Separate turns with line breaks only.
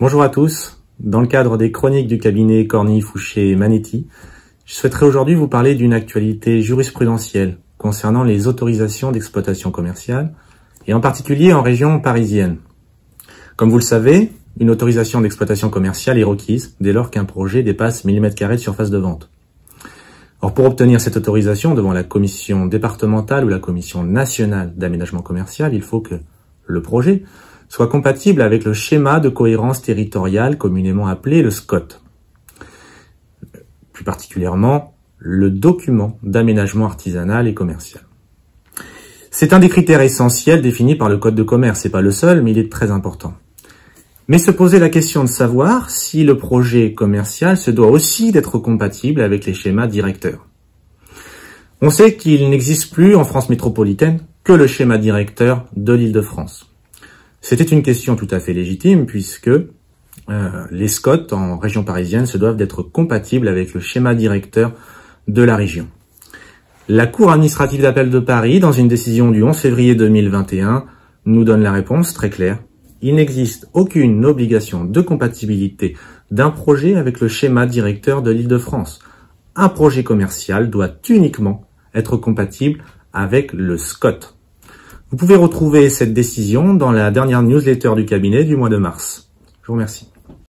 Bonjour à tous. Dans le cadre des chroniques du cabinet Cornille, Fouché, Manetti, je souhaiterais aujourd'hui vous parler d'une actualité jurisprudentielle concernant les autorisations d'exploitation commerciale et en particulier en région parisienne. Comme vous le savez, une autorisation d'exploitation commerciale est requise dès lors qu'un projet dépasse 1000 m² de surface de vente. Or, pour obtenir cette autorisation devant la commission départementale ou la commission nationale d'aménagement commercial, il faut que le projet soit compatible avec le schéma de cohérence territoriale communément appelé le SCOT. Plus particulièrement, le document d'aménagement artisanal et commercial. C'est un des critères essentiels définis par le Code de commerce. C'est pas le seul, mais il est très important. Mais se poser la question de savoir si le projet commercial se doit aussi d'être compatible avec les schémas directeurs. On sait qu'il n'existe plus en France métropolitaine que le schéma directeur de l'Île-de-France. C'était une question tout à fait légitime puisque les SCOT en région parisienne se doivent d'être compatibles avec le schéma directeur de la région. La Cour administrative d'appel de Paris, dans une décision du 11 février 2021, nous donne la réponse très claire. Il n'existe aucune obligation de compatibilité d'un projet avec le schéma directeur de l'Île-de-France. Un projet commercial doit uniquement être compatible avec le SCOT. Vous pouvez retrouver cette décision dans la dernière newsletter du cabinet du mois de mars. Je vous remercie.